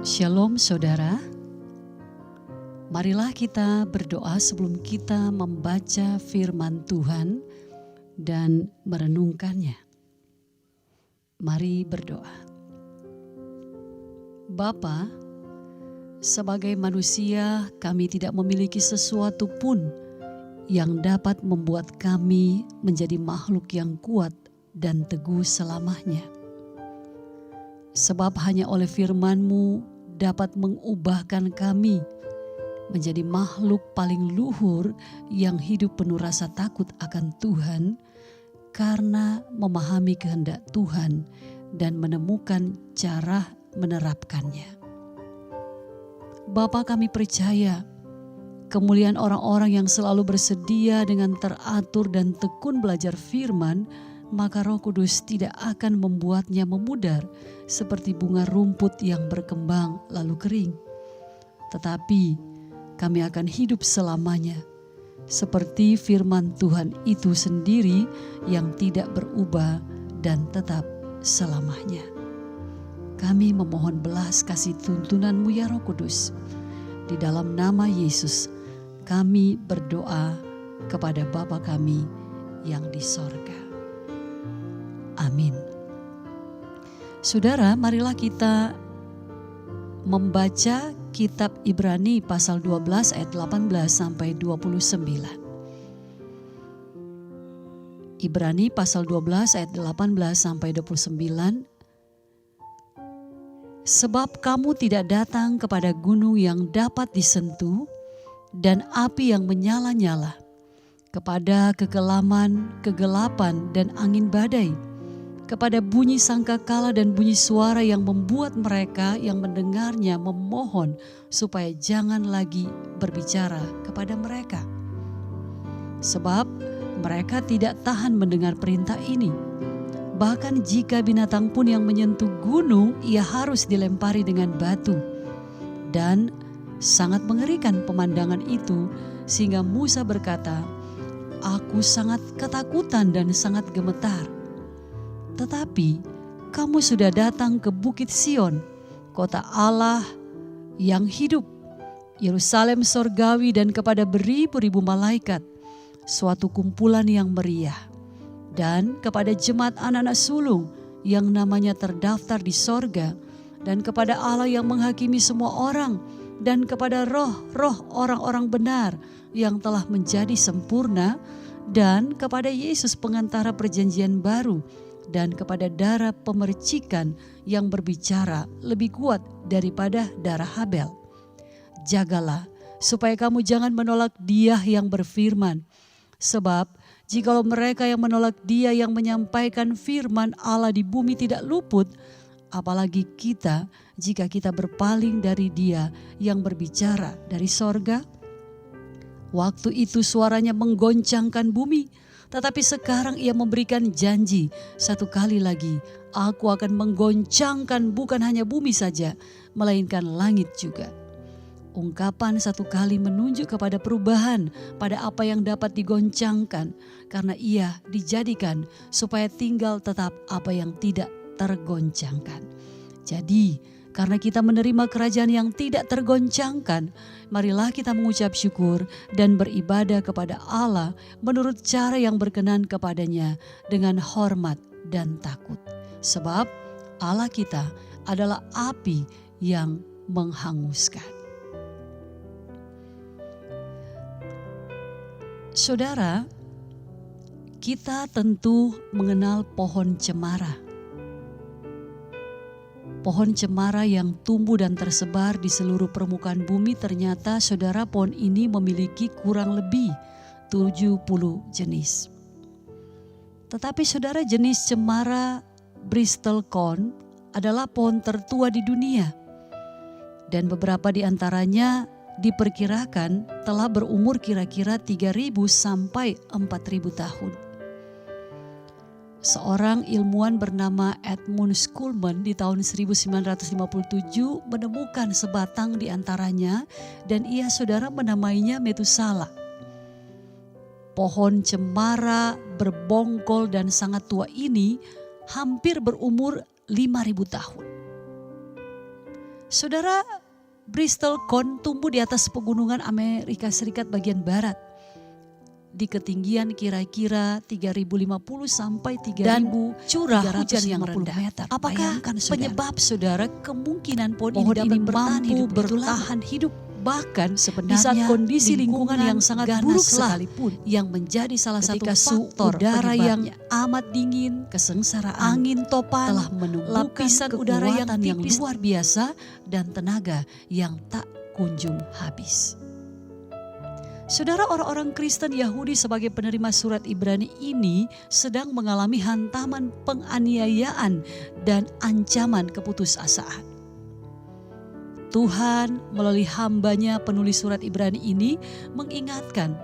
Shalom saudara, marilah kita berdoa sebelum kita membaca firman Tuhan dan merenungkannya. Mari berdoa. Bapa, sebagai manusia kami tidak memiliki sesuatu pun yang dapat membuat kami menjadi makhluk yang kuat dan teguh selamanya. Sebab hanya oleh firman-Mu dapat mengubahkan kami menjadi makhluk paling luhur yang hidup penuh rasa takut akan Tuhan karena memahami kehendak Tuhan dan menemukan cara menerapkannya. Bapa, kami percaya kemuliaan orang-orang yang selalu bersedia dengan teratur dan tekun belajar firman, maka Roh Kudus tidak akan membuatnya memudar seperti bunga rumput yang berkembang lalu kering. Tetapi kami akan hidup selamanya seperti firman Tuhan itu sendiri yang tidak berubah dan tetap selamanya. Kami memohon belas kasih tuntunan-Mu ya Roh Kudus. Di dalam nama Yesus kami berdoa kepada Bapa kami yang di sorga. Amin. Saudara, marilah kita membaca kitab Ibrani pasal 12 ayat 18 sampai 29. Ibrani pasal 12 ayat 18 sampai 29. Sebab kamu tidak datang kepada gunung yang dapat disentuh dan api yang menyala-nyala, kepada kegelapan dan angin badai, kepada bunyi sangkakala dan bunyi suara yang membuat mereka yang mendengarnya memohon supaya jangan lagi berbicara kepada mereka. Sebab mereka tidak tahan mendengar perintah ini. Bahkan jika binatang pun yang menyentuh gunung, ia harus dilempari dengan batu. Dan sangat mengerikan pemandangan itu, sehingga Musa berkata, "Aku sangat ketakutan dan sangat gemetar." Tetapi kamu sudah datang ke Bukit Sion, kota Allah yang hidup, Yerusalem sorgawi, dan kepada beribu-ribu malaikat, suatu kumpulan yang meriah, dan kepada jemaat anak-anak sulung yang namanya terdaftar di sorga, dan kepada Allah yang menghakimi semua orang, dan kepada roh-roh orang-orang benar yang telah menjadi sempurna, dan kepada Yesus pengantara perjanjian baru, dan kepada darah pemercikan yang berbicara lebih kuat daripada darah Habel. Jagalah supaya kamu jangan menolak Dia yang berfirman. Sebab jikalau mereka yang menolak Dia yang menyampaikan firman Allah di bumi tidak luput, apalagi kita jika kita berpaling dari Dia yang berbicara dari sorga. Waktu itu suaranya menggoncangkan bumi, tetapi sekarang Ia memberikan janji, satu kali lagi aku akan menggoncangkan bukan hanya bumi saja, melainkan langit juga. Ungkapan satu kali menunjuk kepada perubahan pada apa yang dapat digoncangkan, karena Ia dijadikan supaya tinggal tetap apa yang tidak tergoncangkan. Jadi, karena kita menerima kerajaan yang tidak tergoncangkan, marilah kita mengucap syukur dan beribadah kepada Allah menurut cara yang berkenan kepadanya dengan hormat dan takut. Sebab Allah kita adalah api yang menghanguskan. Saudara, kita tentu mengenal pohon cemara. Pohon cemara yang tumbuh dan tersebar di seluruh permukaan bumi, ternyata saudara, pohon ini memiliki kurang lebih 70 jenis. Tetapi saudara, jenis cemara Bristlecone adalah pohon tertua di dunia. Dan beberapa di antaranya diperkirakan telah berumur kira-kira 3.000 sampai 4.000 tahun. Seorang ilmuwan bernama Edmund Schulman di tahun 1957 menemukan sebatang di antaranya dan ia saudara menamainya Metusala. Pohon cemara berbongkol dan sangat tua ini hampir berumur 5.000 tahun. Saudara, Bristol Cone tumbuh di atas pegunungan Amerika Serikat bagian barat. Di ketinggian kira-kira 3050 sampai 3000 Dan curah hujan yang 350 rendah. meter. Apakah Bayangkan, saudara, penyebab saudara kemungkinan pohon pohon ini ini dapat mampu bertahan hidup bahkan Sebenarnya di saat kondisi lingkungan yang sangat buruk ganaslah sekalipun, yang menjadi salah satu ketika faktor udara yang amat dingin, kesengsaraan angin topan telah menumbuhkan lapisan udara yang tipis. luar biasa dan tenaga yang tak kunjung habis. Saudara, orang-orang Kristen Yahudi sebagai penerima surat Ibrani ini sedang mengalami hantaman penganiayaan dan ancaman keputusasaan. Tuhan melalui hambanya penulis surat Ibrani ini mengingatkan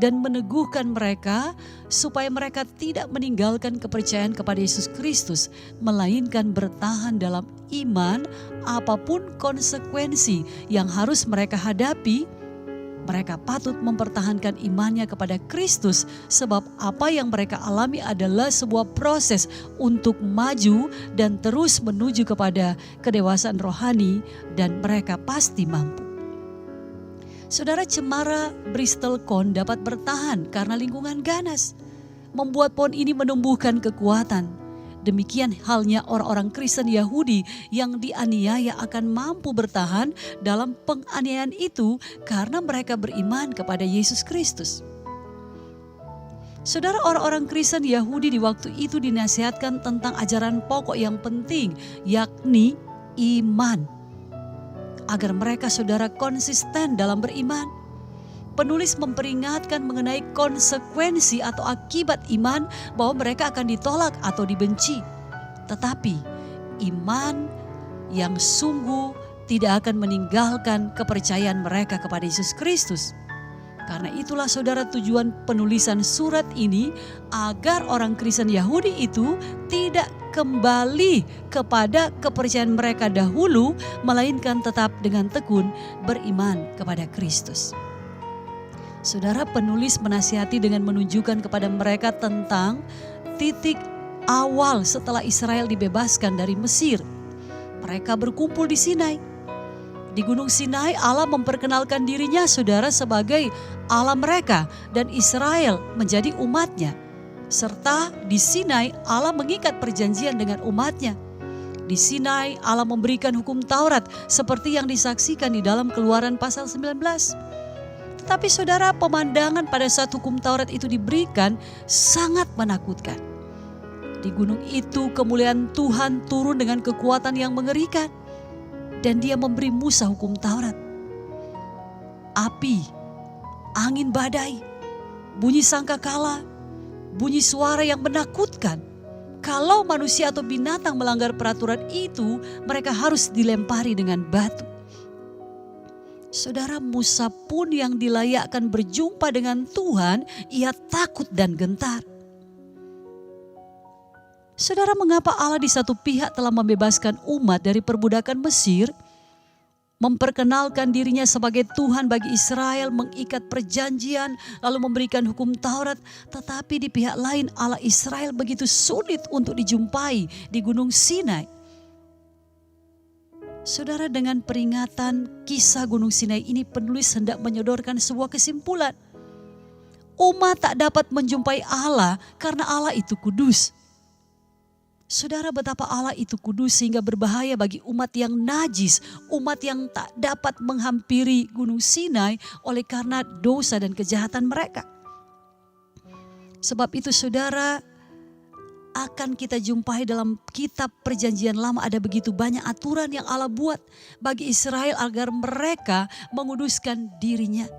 dan meneguhkan mereka supaya mereka tidak meninggalkan kepercayaan kepada Yesus Kristus, melainkan bertahan dalam iman apapun konsekuensi yang harus mereka hadapi. Mereka patut mempertahankan imannya kepada Kristus sebab apa yang mereka alami adalah sebuah proses untuk maju dan terus menuju kepada kedewasaan rohani dan mereka pasti mampu. Saudara, cemara Bristol Cone dapat bertahan karena lingkungan ganas, membuat pohon ini menumbuhkan kekuatan. Demikian halnya orang-orang Kristen Yahudi yang dianiaya akan mampu bertahan dalam penganiayaan itu karena mereka beriman kepada Yesus Kristus. Saudara, orang-orang Kristen Yahudi di waktu itu dinasihatkan tentang ajaran pokok yang penting, yakni iman. Agar mereka, saudara, konsisten dalam beriman. Penulis memperingatkan mengenai konsekuensi atau akibat iman bahwa mereka akan ditolak atau dibenci. Tetapi iman yang sungguh tidak akan meninggalkan kepercayaan mereka kepada Yesus Kristus. Karena itulah saudara tujuan penulisan surat ini agar orang Kristen Yahudi itu tidak kembali kepada kepercayaan mereka dahulu, melainkan tetap dengan tekun beriman kepada Kristus. Saudara, penulis menasihati dengan menunjukkan kepada mereka tentang titik awal setelah Israel dibebaskan dari Mesir. Mereka berkumpul di Sinai. Di Gunung Sinai Allah memperkenalkan dirinya, saudara, sebagai Allah mereka dan Israel menjadi umatnya. Serta di Sinai Allah mengikat perjanjian dengan umatnya. Di Sinai Allah memberikan hukum Taurat seperti yang disaksikan di dalam Keluaran pasal 19. Tapi saudara, pemandangan pada saat hukum Taurat itu diberikan sangat menakutkan. Di gunung itu kemuliaan Tuhan turun dengan kekuatan yang mengerikan. Dan dia memberi Musa hukum Taurat. Api, angin badai, bunyi sangkakala, bunyi suara yang menakutkan. Kalau manusia atau binatang melanggar peraturan itu, mereka harus dilempari dengan batu. Saudara, Musa pun yang dilayakkan berjumpa dengan Tuhan, ia takut dan gentar. Saudara, mengapa Allah di satu pihak telah membebaskan umat dari perbudakan Mesir, memperkenalkan dirinya sebagai Tuhan bagi Israel, mengikat perjanjian, lalu memberikan hukum Taurat, tetapi di pihak lain Allah Israel begitu sulit untuk dijumpai di Gunung Sinai? Saudara, dengan peringatan kisah Gunung Sinai ini penulis hendak menyodorkan sebuah kesimpulan. Umat tak dapat menjumpai Allah karena Allah itu kudus. Saudara, betapa Allah itu kudus sehingga berbahaya bagi umat yang najis, umat yang tak dapat menghampiri Gunung Sinai oleh karena dosa dan kejahatan mereka. Sebab itu saudara, akan kita jumpai dalam kitab perjanjian lama ada begitu banyak aturan yang Allah buat bagi Israel agar mereka menguduskan dirinya.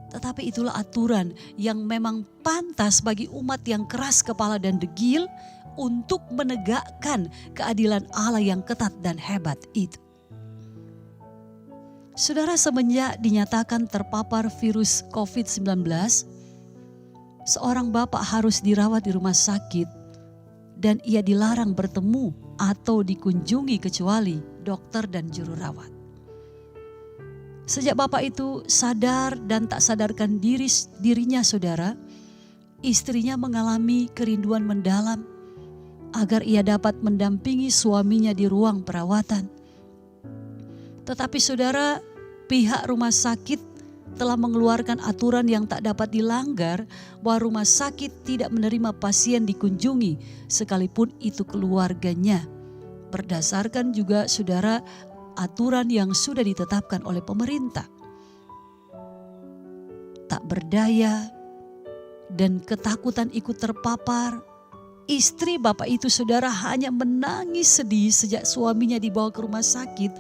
Tetapi itulah aturan yang memang pantas bagi umat yang keras kepala dan degil untuk menegakkan keadilan Allah yang ketat dan hebat itu. Saudara, semenjak dinyatakan terpapar virus COVID-19, seorang bapak harus dirawat di rumah sakit dan ia dilarang bertemu atau dikunjungi kecuali dokter dan juru rawat. Sejak bapak itu sadar dan tak sadarkan dirinya saudara, istrinya mengalami kerinduan mendalam agar ia dapat mendampingi suaminya di ruang perawatan. Tetapi saudara, pihak rumah sakit telah mengeluarkan aturan yang tak dapat dilanggar, bahwa rumah sakit tidak menerima pasien dikunjungi sekalipun itu keluarganya. Berdasarkan juga saudara aturan yang sudah ditetapkan oleh pemerintah. Tak berdaya dan ketakutan ikut terpapar, istri bapak itu saudara hanya menangis sedih sejak suaminya dibawa ke rumah sakit,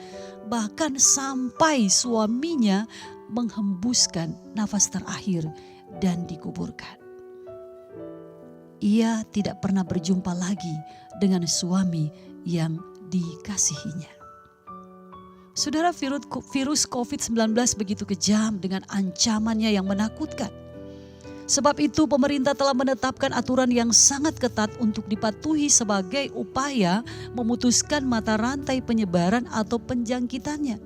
bahkan sampai suaminya menghembuskan nafas terakhir dan dikuburkan. Ia tidak pernah berjumpa lagi dengan suami yang dikasihinya. Saudara, virus COVID-19 begitu kejam dengan ancamannya yang menakutkan. Sebab itu pemerintah telah menetapkan aturan yang sangat ketat untuk dipatuhi sebagai upaya memutuskan mata rantai penyebaran atau penjangkitannya.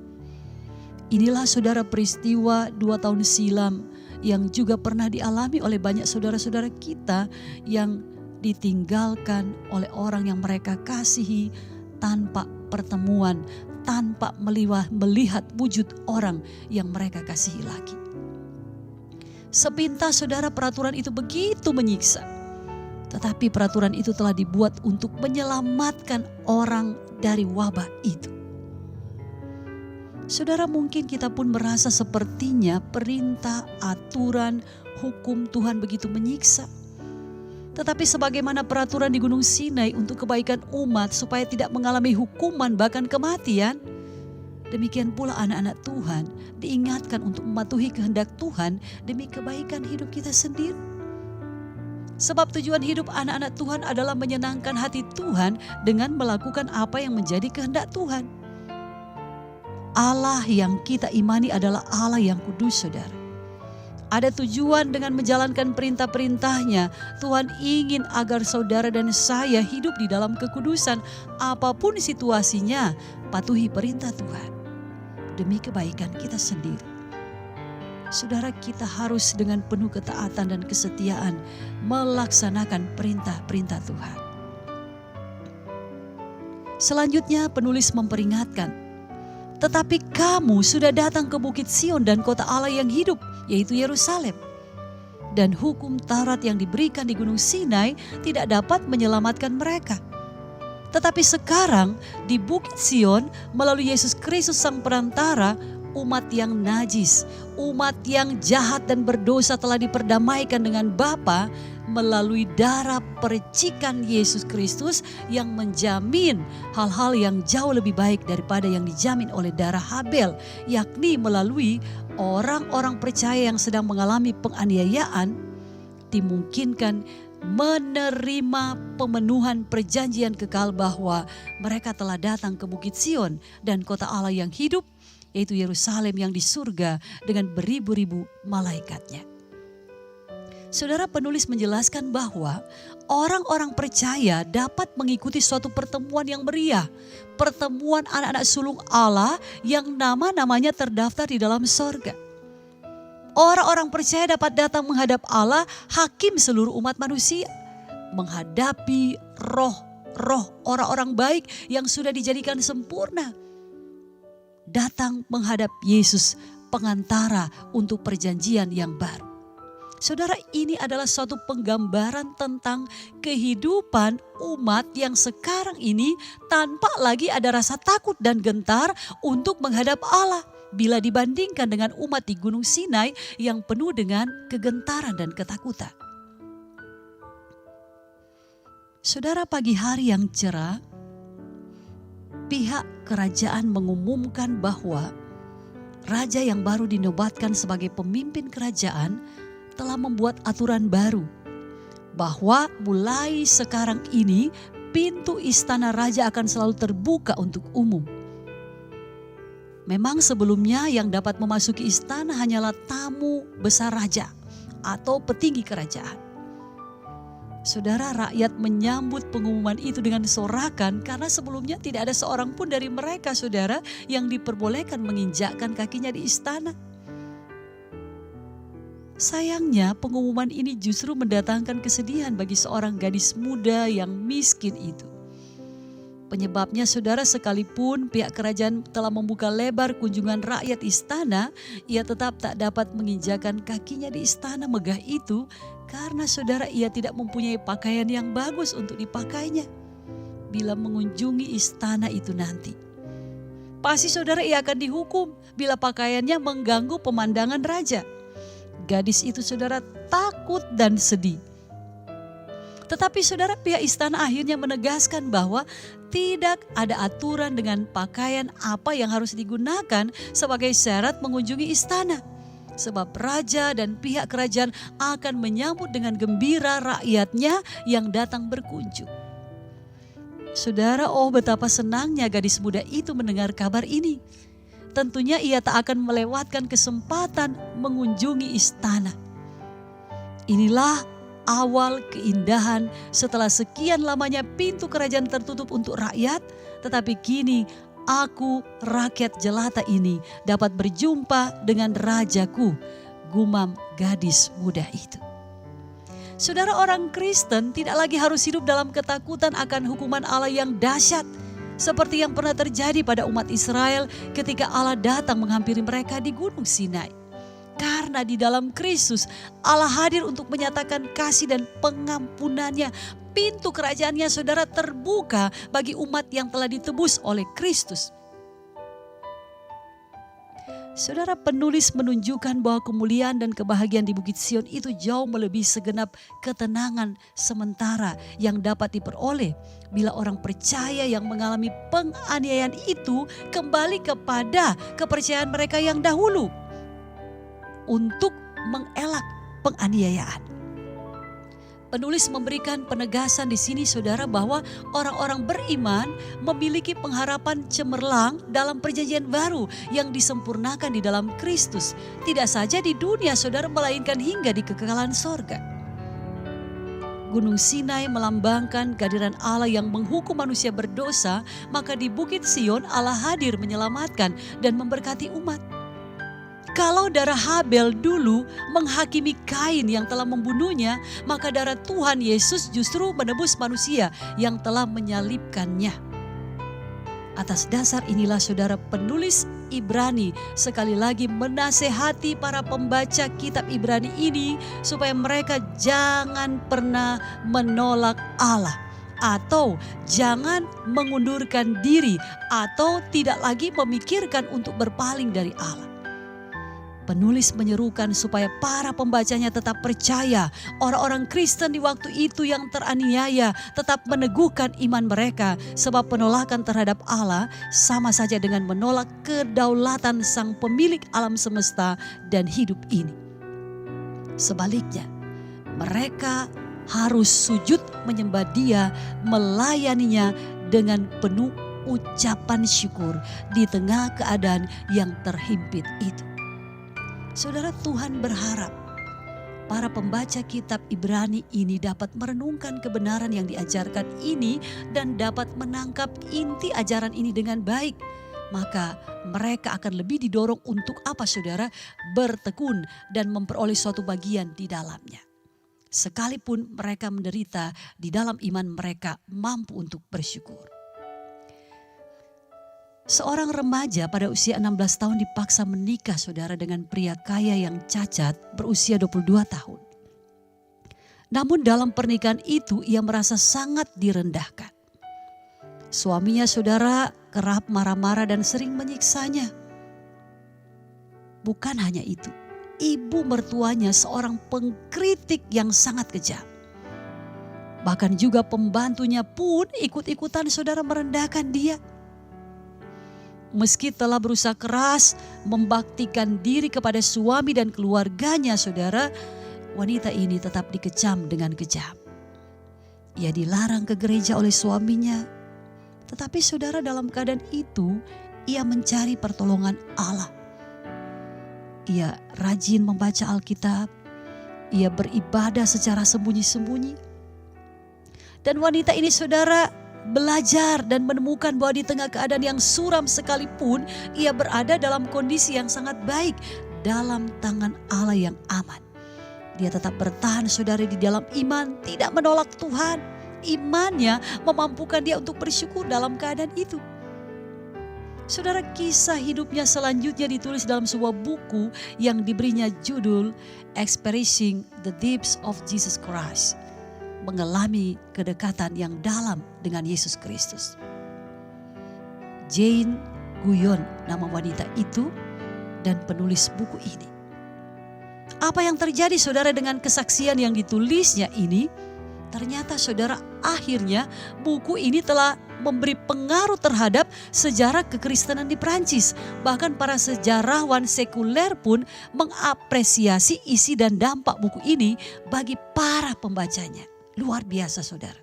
Inilah saudara peristiwa 2 tahun silam yang juga pernah dialami oleh banyak saudara-saudara kita yang ditinggalkan oleh orang yang mereka kasihi tanpa pertemuan, tanpa melihat wujud orang yang mereka kasihi lagi. Sepintas saudara peraturan itu begitu menyiksa. Tetapi peraturan itu telah dibuat untuk menyelamatkan orang dari wabah itu. Saudara, mungkin kita pun merasa sepertinya perintah, aturan, hukum Tuhan begitu menyiksa. Tetapi sebagaimana peraturan di Gunung Sinai untuk kebaikan umat supaya tidak mengalami hukuman bahkan kematian, demikian pula anak-anak Tuhan diingatkan untuk mematuhi kehendak Tuhan demi kebaikan hidup kita sendiri. Sebab tujuan hidup anak-anak Tuhan adalah menyenangkan hati Tuhan dengan melakukan apa yang menjadi kehendak Tuhan. Allah yang kita imani adalah Allah yang kudus, saudara. Ada tujuan dengan menjalankan perintah-perintahnya. Tuhan ingin agar saudara dan saya hidup di dalam kekudusan. Apapun situasinya, patuhi perintah Tuhan demi kebaikan kita sendiri. Saudara, kita harus dengan penuh ketaatan dan kesetiaan melaksanakan perintah-perintah Tuhan. Selanjutnya penulis memperingatkan, tetapi kamu sudah datang ke Bukit Sion dan kota Allah yang hidup, yaitu Yerusalem. Dan hukum Taurat yang diberikan di Gunung Sinai tidak dapat menyelamatkan mereka. Tetapi sekarang di Bukit Sion melalui Yesus Kristus Sang Perantara, umat yang najis, umat yang jahat dan berdosa telah diperdamaikan dengan Bapa melalui darah percikan Yesus Kristus yang menjamin hal-hal yang jauh lebih baik daripada yang dijamin oleh darah Habel, yakni melalui orang-orang percaya yang sedang mengalami penganiayaan dimungkinkan menerima pemenuhan perjanjian kekal bahwa mereka telah datang ke Bukit Sion dan kota Allah yang hidup, yaitu Yerusalem yang di surga dengan beribu-ribu malaikatnya. Saudara, penulis menjelaskan bahwa orang-orang percaya dapat mengikuti suatu pertemuan yang meriah. Pertemuan anak-anak sulung Allah yang nama-namanya terdaftar di dalam sorga. Orang-orang percaya dapat datang menghadap Allah, hakim seluruh umat manusia. Menghadapi roh-roh orang-orang baik yang sudah dijadikan sempurna. Datang menghadap Yesus, pengantara untuk perjanjian yang baru. Saudara, ini adalah suatu penggambaran tentang kehidupan umat yang sekarang ini tanpa lagi ada rasa takut dan gentar untuk menghadap Allah bila dibandingkan dengan umat di Gunung Sinai yang penuh dengan kegentaran dan ketakutan. Saudara, pagi hari yang cerah, pihak kerajaan mengumumkan bahwa raja yang baru dinobatkan sebagai pemimpin kerajaan telah membuat aturan baru bahwa mulai sekarang ini pintu istana raja akan selalu terbuka untuk umum. Memang sebelumnya yang dapat memasuki istana hanyalah tamu besar raja atau petinggi kerajaan. Saudara, rakyat menyambut pengumuman itu dengan sorakan karena sebelumnya tidak ada seorang pun dari mereka, saudara, yang diperbolehkan menginjakkan kakinya di istana. Sayangnya pengumuman ini justru mendatangkan kesedihan bagi seorang gadis muda yang miskin itu. Penyebabnya saudara, sekalipun pihak kerajaan telah membuka lebar kunjungan rakyat istana, ia tetap tak dapat menginjakan kakinya di istana megah itu karena saudara, ia tidak mempunyai pakaian yang bagus untuk dipakainya bila mengunjungi istana itu nanti. Pasti saudara, ia akan dihukum bila pakaiannya mengganggu pemandangan raja. Gadis itu saudara takut dan sedih. Tetapi saudara, pihak istana akhirnya menegaskan bahwa tidak ada aturan dengan pakaian apa yang harus digunakan sebagai syarat mengunjungi istana. Sebab raja dan pihak kerajaan akan menyambut dengan gembira rakyatnya yang datang berkunjung. Saudara, oh betapa senangnya gadis muda itu mendengar kabar ini. Tentunya ia tak akan melewatkan kesempatan mengunjungi istana. Inilah awal keindahan setelah sekian lamanya pintu kerajaan tertutup untuk rakyat, tetapi kini aku, rakyat jelata ini, dapat berjumpa dengan rajaku, gumam gadis muda itu. Saudara, orang Kristen tidak lagi harus hidup dalam ketakutan akan hukuman Allah yang dahsyat, seperti yang pernah terjadi pada umat Israel ketika Allah datang menghampiri mereka di Gunung Sinai. Karena di dalam Kristus Allah hadir untuk menyatakan kasih dan pengampunannya. Pintu kerajaannya saudara terbuka bagi umat yang telah ditebus oleh Kristus. Saudara, penulis menunjukkan bahwa kemuliaan dan kebahagiaan di Bukit Sion itu jauh melebihi segenap ketenangan sementara yang dapat diperoleh bila orang percaya yang mengalami penganiayaan itu kembali kepada kepercayaan mereka yang dahulu untuk mengelak penganiayaan. Penulis memberikan penegasan di sini saudara bahwa orang-orang beriman memiliki pengharapan cemerlang dalam perjanjian baru yang disempurnakan di dalam Kristus. Tidak saja di dunia saudara, melainkan hingga di kekekalan sorga. Gunung Sinai melambangkan kehadiran Allah yang menghukum manusia berdosa, maka di Bukit Sion Allah hadir menyelamatkan dan memberkati umat. Kalau darah Habel dulu menghakimi Kain yang telah membunuhnya, maka darah Tuhan Yesus justru menebus manusia yang telah menyalibkannya. Atas dasar inilah saudara, penulis Ibrani sekali lagi menasehati para pembaca kitab Ibrani ini supaya mereka jangan pernah menolak Allah, atau jangan mengundurkan diri, atau tidak lagi memikirkan untuk berpaling dari Allah. Penulis menyerukan supaya para pembacanya tetap percaya orang-orang Kristen di waktu itu yang teraniaya tetap meneguhkan iman mereka, sebab penolakan terhadap Allah sama saja dengan menolak kedaulatan Sang Pemilik alam semesta dan hidup ini. Sebaliknya, mereka harus sujud menyembah Dia, melayaninya dengan penuh ucapan syukur di tengah keadaan yang terhimpit itu. Saudara, Tuhan berharap para pembaca kitab Ibrani ini dapat merenungkan kebenaran yang diajarkan ini dan dapat menangkap inti ajaran ini dengan baik. Maka mereka akan lebih didorong untuk apa saudara? Bertekun dan memperoleh suatu bagian di dalamnya. Sekalipun mereka menderita, di dalam iman mereka mampu untuk bersyukur. Seorang remaja pada usia 16 tahun dipaksa menikah saudara dengan pria kaya yang cacat berusia 22 tahun. Namun dalam pernikahan itu ia merasa sangat direndahkan. Suaminya saudara kerap marah-marah dan sering menyiksanya. Bukan hanya itu, ibu mertuanya seorang pengkritik yang sangat kejam. Bahkan juga pembantunya pun ikut-ikutan saudara merendahkan dia. Meski telah berusaha keras membaktikan diri kepada suami dan keluarganya saudara, wanita ini tetap dikecam dengan kejam. Ia dilarang ke gereja oleh suaminya. Tetapi saudara, dalam keadaan itu ia mencari pertolongan Allah. Ia rajin membaca Alkitab. Ia beribadah secara sembunyi-sembunyi. Dan wanita ini saudara belajar dan menemukan bahwa di tengah keadaan yang suram sekalipun ia berada dalam kondisi yang sangat baik dalam tangan Allah yang aman. Dia tetap bertahan saudara di dalam iman, tidak menolak Tuhan. imannya memampukan dia untuk bersyukur dalam keadaan itu. Saudara, kisah hidupnya selanjutnya ditulis dalam sebuah buku yang diberinya judul Experiencing the Depths of Jesus Christ. Mengalami kedekatan yang dalam dengan Yesus Kristus. Jane Guyon nama wanita itu dan penulis buku ini. Apa yang terjadi saudara dengan kesaksian yang ditulisnya ini? Ternyata saudara, akhirnya buku ini telah memberi pengaruh terhadap sejarah kekristenan di Prancis. Bahkan para sejarawan sekuler pun mengapresiasi isi dan dampak buku ini bagi para pembacanya. Luar biasa saudara.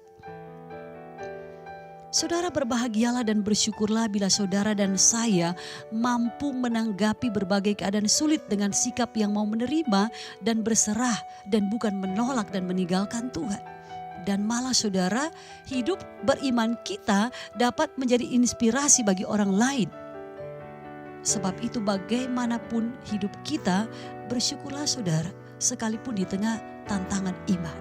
Saudara, berbahagialah dan bersyukurlah bila saudara dan saya mampu menanggapi berbagai keadaan sulit dengan sikap yang mau menerima dan berserah dan bukan menolak dan meninggalkan Tuhan. Dan malah saudara, hidup beriman kita dapat menjadi inspirasi bagi orang lain. Sebab itu bagaimanapun hidup kita, bersyukurlah saudara, sekalipun di tengah tantangan iman.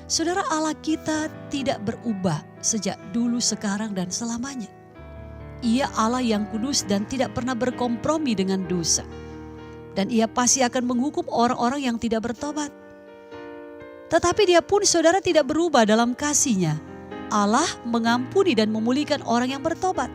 Saudara, Allah kita tidak berubah sejak dulu, sekarang, dan selamanya. Ia Allah yang kudus dan tidak pernah berkompromi dengan dosa. Dan ia pasti akan menghukum orang-orang yang tidak bertobat. Tetapi dia pun saudara tidak berubah dalam kasih-Nya. Allah mengampuni dan memulihkan orang yang bertobat.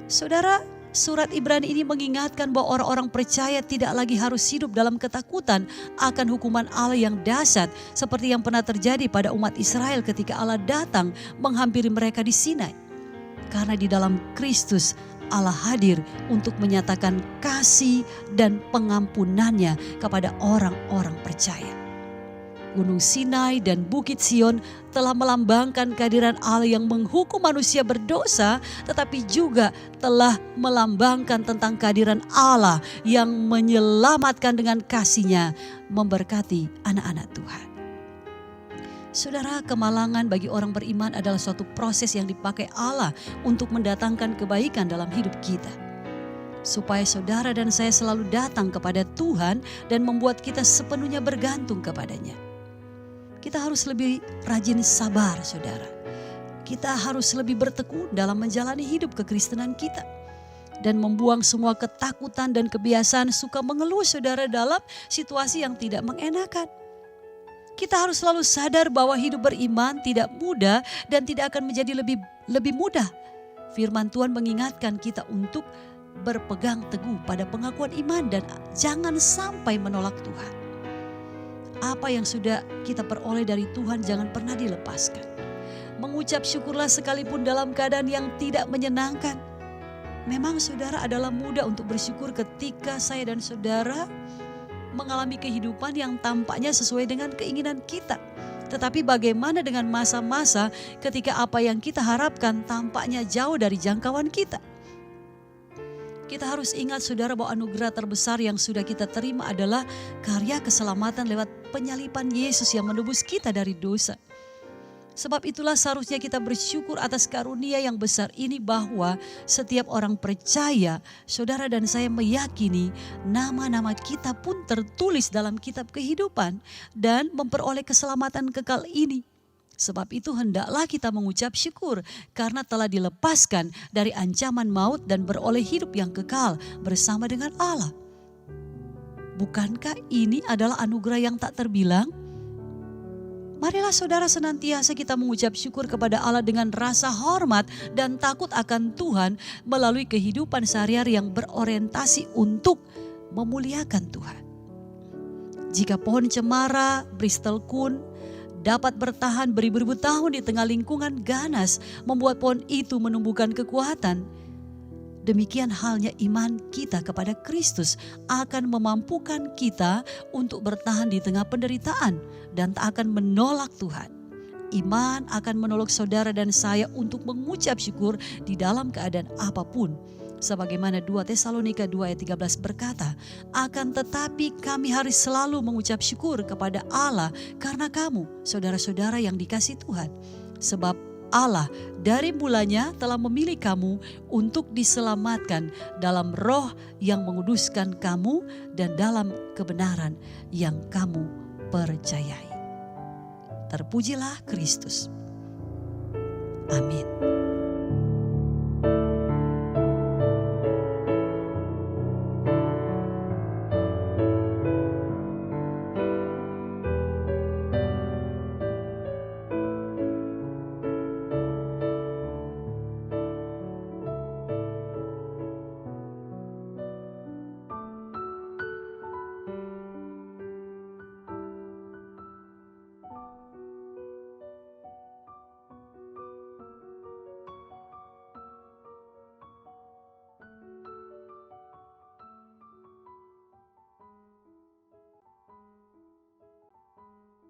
Saudara, surat Ibrani ini mengingatkan bahwa orang-orang percaya tidak lagi harus hidup dalam ketakutan akan hukuman Allah yang dahsyat seperti yang pernah terjadi pada umat Israel ketika Allah datang menghampiri mereka di Sinai. Karena di dalam Kristus Allah hadir untuk menyatakan kasih dan pengampunannya kepada orang-orang percaya. Gunung Sinai dan Bukit Sion telah melambangkan kehadiran Allah yang menghukum manusia berdosa, tetapi juga telah melambangkan tentang kehadiran Allah yang menyelamatkan dengan kasih-Nya, memberkati anak-anak Tuhan. Saudara, kemalangan bagi orang beriman adalah suatu proses yang dipakai Allah untuk mendatangkan kebaikan dalam hidup kita. Supaya saudara dan saya selalu datang kepada Tuhan dan membuat kita sepenuhnya bergantung kepadanya. Kita harus lebih rajin sabar saudara. Kita harus lebih bertekun dalam menjalani hidup kekristenan kita. Dan membuang semua ketakutan dan kebiasaan suka mengeluh saudara dalam situasi yang tidak mengenakan. Kita harus selalu sadar bahwa hidup beriman tidak mudah dan tidak akan menjadi lebih mudah. Firman Tuhan mengingatkan kita untuk berpegang teguh pada pengakuan iman dan jangan sampai menolak Tuhan. Apa yang sudah kita peroleh dari Tuhan jangan pernah dilepaskan. Mengucap syukurlah sekalipun dalam keadaan yang tidak menyenangkan. Memang saudara adalah mudah untuk bersyukur ketika saya dan saudara mengalami kehidupan yang tampaknya sesuai dengan keinginan kita. Tetapi bagaimana dengan masa-masa ketika apa yang kita harapkan tampaknya jauh dari jangkauan kita? Kita harus ingat saudara bahwa anugerah terbesar yang sudah kita terima adalah karya keselamatan lewat penyaliban Yesus yang menebus kita dari dosa. Sebab itulah seharusnya kita bersyukur atas karunia yang besar ini bahwa setiap orang percaya, saudara dan saya meyakini nama-nama kita pun tertulis dalam kitab kehidupan dan memperoleh keselamatan kekal ini. Sebab itu hendaklah kita mengucap syukur karena telah dilepaskan dari ancaman maut dan beroleh hidup yang kekal bersama dengan Allah. Bukankah ini adalah anugerah yang tak terbilang? Marilah saudara senantiasa kita mengucap syukur kepada Allah dengan rasa hormat dan takut akan Tuhan melalui kehidupan sehari-hari yang berorientasi untuk memuliakan Tuhan. Jika pohon cemara, Bristol Kun dapat bertahan beribu-ribu tahun di tengah lingkungan ganas, membuat pohon itu menumbuhkan kekuatan. Demikian halnya iman kita kepada Kristus akan memampukan kita untuk bertahan di tengah penderitaan dan tak akan menolak Tuhan. Iman akan menolong saudara dan saya untuk mengucap syukur di dalam keadaan apapun. Sebagaimana 2 Tesalonika 2 ayat 13 berkata, akan tetapi kami harus selalu mengucap syukur kepada Allah karena kamu, saudara-saudara yang dikasihi Tuhan. Sebab Allah dari mulanya telah memilih kamu untuk diselamatkan dalam roh yang menguduskan kamu dan dalam kebenaran yang kamu percayai. Terpujilah Kristus. Amin.